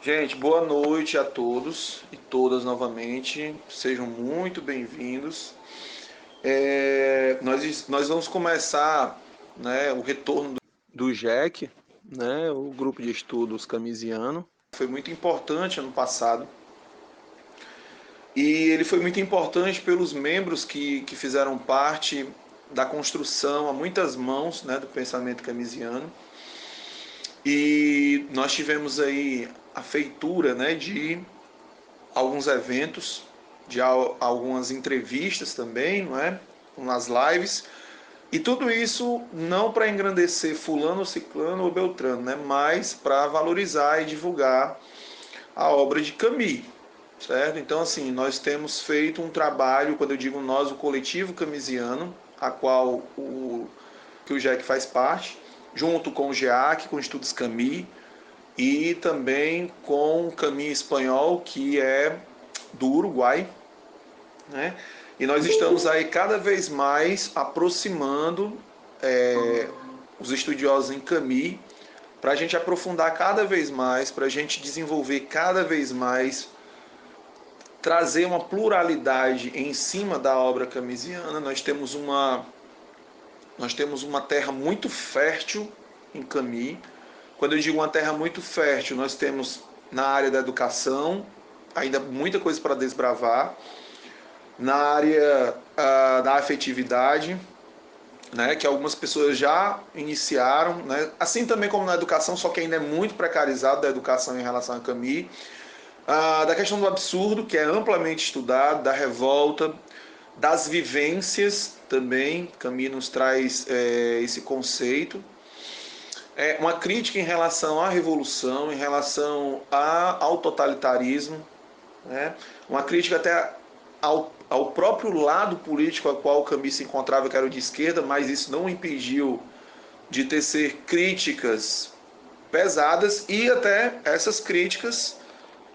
Gente, boa noite a todos e todas novamente. Sejam muito bem-vindos. Nós vamos começar, né, o retorno do GEC, né, o grupo de estudos camisiano. Foi muito importante ano passado. E ele foi muito importante pelos membros que fizeram parte da construção a muitas mãos, né, do pensamento camisiano. E nós tivemos aí a feitura, né, de alguns eventos, de algumas entrevistas também, não é? Nas lives. E tudo isso não para engrandecer fulano, ciclano ou beltrano, né? Mas para valorizar e divulgar a obra de Camus, certo? Então, assim, nós temos feito um trabalho, quando eu digo nós, o coletivo camisiano, a qual que o GEC faz parte, junto com o GEAC, com Estudos Camus, e também com o Camus espanhol, que é do Uruguai, né? E nós estamos aí cada vez mais aproximando os estudiosos em Camus para a gente aprofundar cada vez mais, para a gente desenvolver cada vez mais, trazer uma pluralidade em cima da obra camusiana. Nós temos uma terra muito fértil em Camus. Quando eu digo uma terra muito fértil, nós temos na área da educação ainda muita coisa para desbravar, na área da afetividade, né, que algumas pessoas já iniciaram, né, assim também como na educação, só que ainda é muito precarizado da educação em relação a Camus, da questão do absurdo, que é amplamente estudado, da revolta, das vivências também, Camus nos traz esse conceito, uma crítica em relação à revolução, em relação ao totalitarismo, né? Uma crítica até ao próprio lado político ao qual o Camus se encontrava, que era o de esquerda, mas isso não o impediu de tecer críticas pesadas, e até essas críticas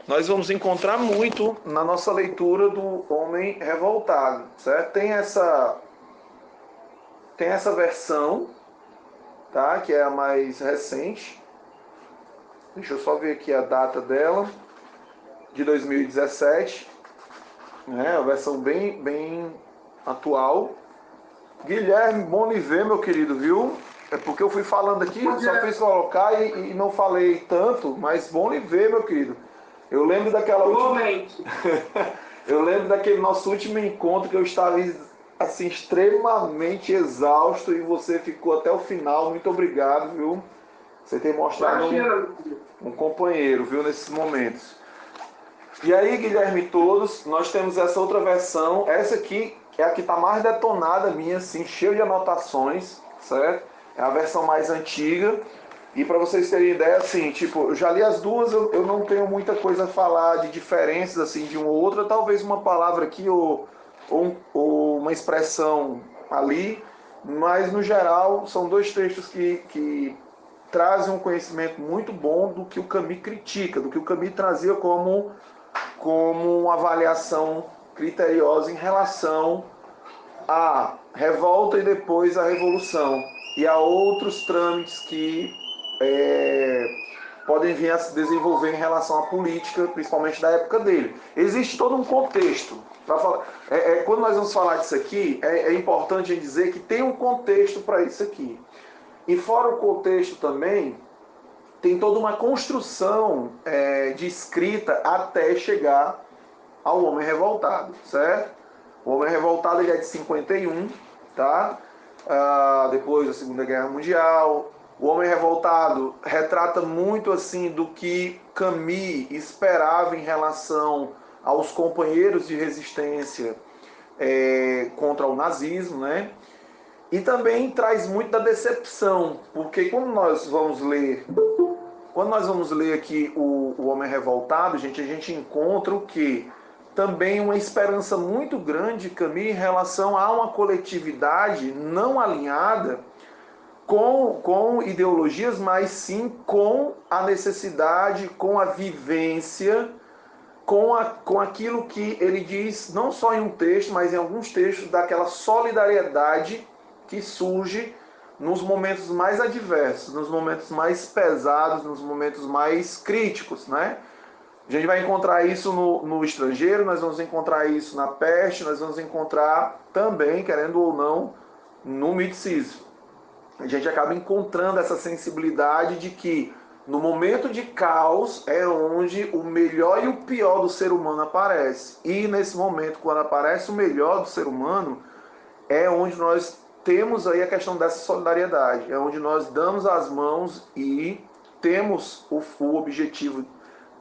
nós vamos encontrar muito na nossa leitura do Homem Revoltado, certo? Tem essa versão, tá? Que é a mais recente. Deixa eu só ver aqui a data dela, de 2017, né? A versão bem atual. Guilherme, bom lhe ver, meu querido, viu? É porque eu fui falando aqui, só fiz colocar e não falei tanto, mas bom lhe ver, meu querido. Eu lembro daquela última. Eu lembro daquele nosso último encontro que eu estava assim extremamente exausto e você ficou até o final. Muito obrigado, viu? Você tem mostrado um companheiro, viu, nesses momentos. E aí, Guilherme, todos, nós temos essa outra versão. Essa aqui é a que está mais detonada minha, assim, cheio de anotações, certo? É a versão mais antiga. E para vocês terem ideia, assim, tipo, eu já li as duas, eu não tenho muita coisa a falar de diferenças, assim, de uma ou outra. Talvez uma palavra aqui ou uma expressão ali. Mas, no geral, são dois textos que trazem um conhecimento muito bom do que o Camus critica, do que o Camus trazia como uma avaliação criteriosa em relação à revolta e depois à revolução, e a outros trâmites que podem vir a se desenvolver em relação à política, principalmente da época dele. Existe todo um contexto. Quando nós vamos falar disso aqui, é importante dizer que tem um contexto para isso aqui. E fora o contexto também, tem toda uma construção de escrita até chegar ao Homem Revoltado, certo? O Homem Revoltado ele é de 51, tá? Depois da Segunda Guerra Mundial. O Homem Revoltado retrata muito assim do que Camus esperava em relação aos companheiros de resistência contra o nazismo, né? E também traz muito da decepção, porque quando nós vamos ler aqui o Homem Revoltado, gente, a gente encontra o que? Também uma esperança muito grande, Camus, em relação a uma coletividade não alinhada com ideologias, mas sim com a necessidade, com a vivência, com aquilo que ele diz, não só em um texto, mas em alguns textos, daquela solidariedade que surge nos momentos mais adversos, nos momentos mais pesados, nos momentos mais críticos, né? A gente vai encontrar isso no estrangeiro, nós vamos encontrar isso na peste, nós vamos encontrar também, querendo ou não, no misticismo. A gente acaba encontrando essa sensibilidade de que no momento de caos é onde o melhor e o pior do ser humano aparece. E nesse momento, quando aparece o melhor do ser humano, é onde nós temos aí a questão dessa solidariedade. É onde nós damos as mãos e temos o objetivo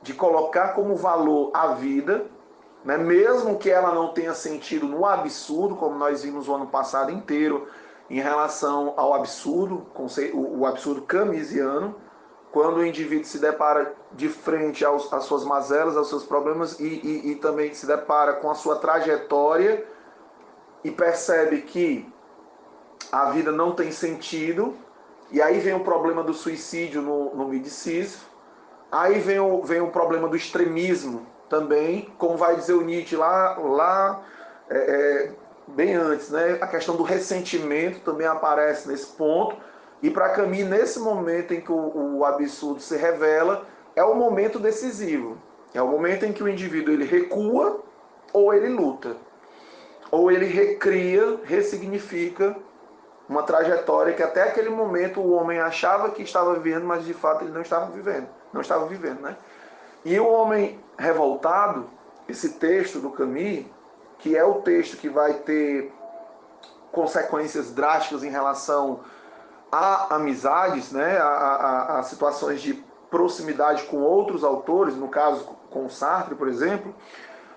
de colocar como valor a vida, né? Mesmo que ela não tenha sentido no absurdo, como nós vimos o ano passado inteiro, em relação ao absurdo, o absurdo camisiano, quando o indivíduo se depara de frente às suas mazelas, aos seus problemas e também se depara com a sua trajetória e percebe que a vida não tem sentido, e aí vem o problema do suicídio no misticismo, aí vem o problema do extremismo também, como vai dizer o Nietzsche bem antes, né? A questão do ressentimento também aparece nesse ponto, e para Camus, nesse momento em que o absurdo se revela, é o momento decisivo, é o momento em que o indivíduo ele recua ou ele luta, ou ele recria, ressignifica uma trajetória que até aquele momento o homem achava que estava vivendo, mas de fato ele não estava vivendo, né? E o homem revoltado, esse texto do Camus, que é o texto que vai ter consequências drásticas em relação a amizades, né? A situações de proximidade com outros autores, no caso com Sartre, por exemplo,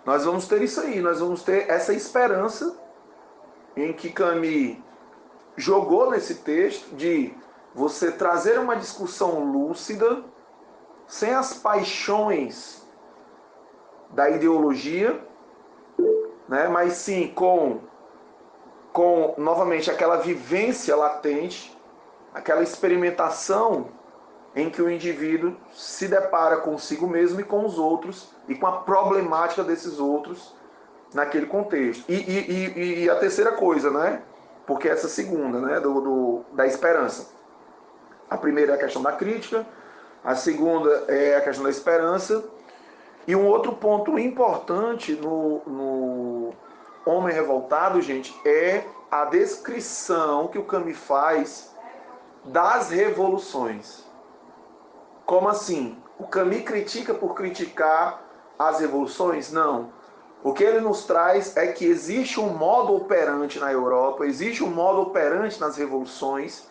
nós vamos ter isso aí, nós vamos ter essa esperança em que Camus jogou nesse texto de você trazer uma discussão lúcida, sem as paixões da ideologia, né? Mas sim com novamente aquela vivência latente, aquela experimentação em que o indivíduo se depara consigo mesmo e com os outros e com a problemática desses outros naquele contexto. E a terceira coisa, né? Porque essa segunda, né? Da esperança. A primeira é a questão da crítica, a segunda é a questão da esperança. E um outro ponto importante no Homem Revoltado, gente, é a descrição que o Camus faz das revoluções. Como assim? O Camus critica por criticar as revoluções? Não. O que ele nos traz é que existe um modo operante na Europa, existe um modo operante nas revoluções,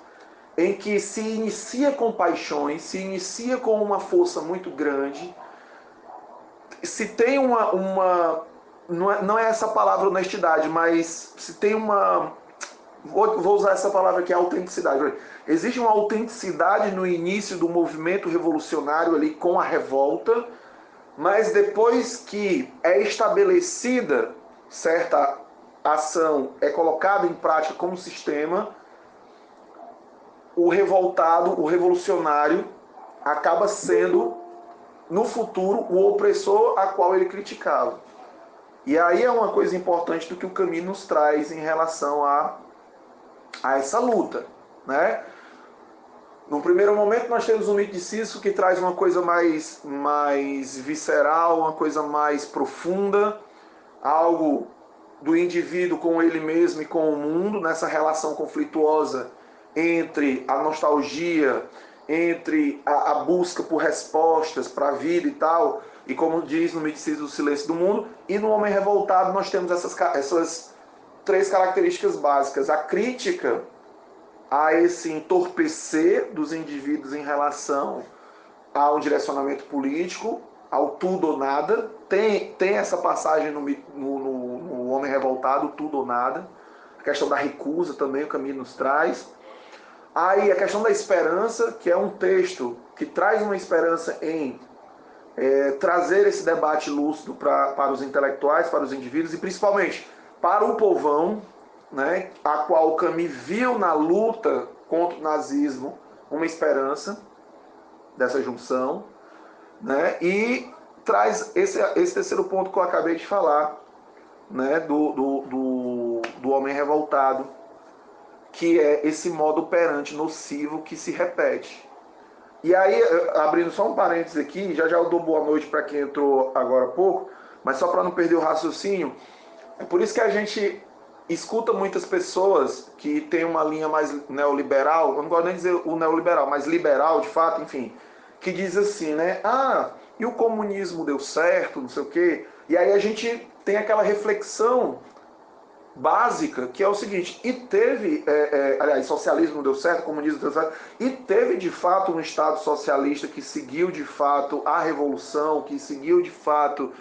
em que se inicia com paixões, se inicia com uma força muito grande, se tem não é essa palavra honestidade, mas se tem uma... Vou usar essa palavra aqui, autenticidade. Existe uma autenticidade no início do movimento revolucionário ali com a revolta, mas depois que é estabelecida certa ação, é colocada em prática como sistema, o revoltado, o revolucionário, acaba sendo, no futuro, o opressor a qual ele criticava. E aí é uma coisa importante do que o Camus nos traz em relação a essa luta, né? No primeiro momento nós temos um misticismo que traz uma coisa mais visceral, uma coisa mais profunda, algo do indivíduo com ele mesmo e com o mundo, nessa relação conflituosa entre a nostalgia, entre a busca por respostas para a vida e tal, e como diz no misticismo, o silêncio do mundo. E no Homem Revoltado nós temos essas três características básicas: a crítica a esse entorpecer dos indivíduos em relação ao direcionamento político, ao tudo ou nada. Tem essa passagem no Homem Revoltado, tudo ou nada. A questão da recusa também, o Camus nos traz. Aí a questão da esperança, que é um texto que traz uma esperança em trazer esse debate lúcido para os intelectuais, para os indivíduos e principalmente para o povão, né, a qual o Camus viu na luta contra o nazismo uma esperança dessa junção, né, e traz esse terceiro ponto que eu acabei de falar, né, do homem revoltado, que é esse modo operante nocivo que se repete. E aí, abrindo só um parênteses aqui, já eu dou boa noite para quem entrou agora há pouco, mas só para não perder o raciocínio, é por isso que a gente escuta muitas pessoas que têm uma linha mais neoliberal, eu não gosto nem de dizer o neoliberal, mas liberal de fato, enfim, que diz assim, né? Ah, e o comunismo deu certo, não sei o quê. E aí a gente tem aquela reflexão básica, que é o seguinte, e teve, aliás, socialismo deu certo, comunismo deu certo, e teve de fato um Estado socialista que seguiu de fato a revolução, que seguiu de fato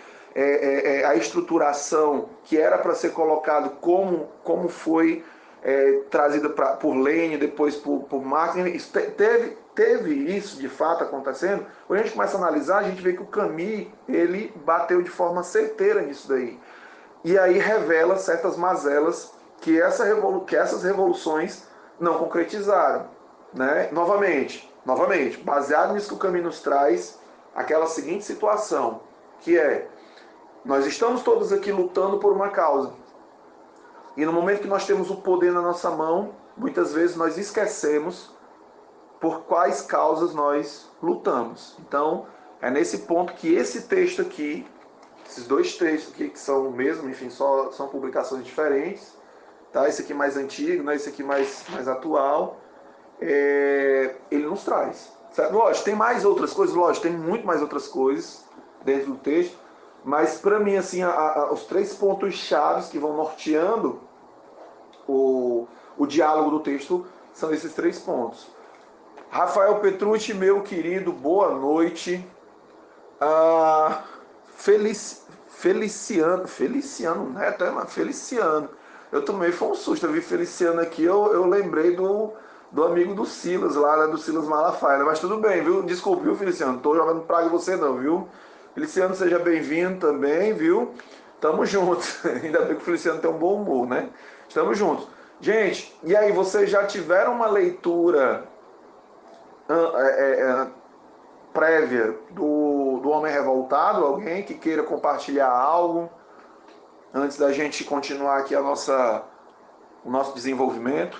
a estruturação que era para ser colocado como foi trazida por Lenin, depois por Marx, teve isso de fato acontecendo. Quando a gente começa a analisar, a gente vê que o Camus, ele bateu de forma certeira nisso daí. E aí revela certas mazelas que essas revoluções não concretizaram. Né? Novamente, baseado nisso que o Camus nos traz, aquela seguinte situação, que é, nós estamos todos aqui lutando por uma causa. E no momento que nós temos o poder na nossa mão, muitas vezes nós esquecemos por quais causas nós lutamos. Então, é nesse ponto que esse texto aqui, esses dois textos aqui que são o mesmo, enfim, só são publicações diferentes, tá? Esse aqui mais antigo, né? Esse aqui mais atual, ele nos traz. Certo? Lógico, tem mais outras coisas, lógico, tem muito mais outras coisas dentro do texto, mas para mim, assim, os três pontos chaves que vão norteando o diálogo do texto são esses três pontos. Rafael Petrucci, meu querido, boa noite. Feliciano Neto, Feliciano. Eu também foi um susto, eu vi Feliciano aqui, eu lembrei do amigo do Silas lá, né, do Silas Malafaia, né? Mas tudo bem, viu? Desculpe, viu, Feliciano? Não tô jogando praga em você não, viu? Feliciano, seja bem-vindo também, viu? Tamo junto. Ainda bem que o Feliciano tem um bom humor, né? Estamos juntos. Gente, e aí, vocês já tiveram uma leitura prévia do Homem Revoltado? Alguém que queira compartilhar algo antes da gente continuar aqui o nosso desenvolvimento?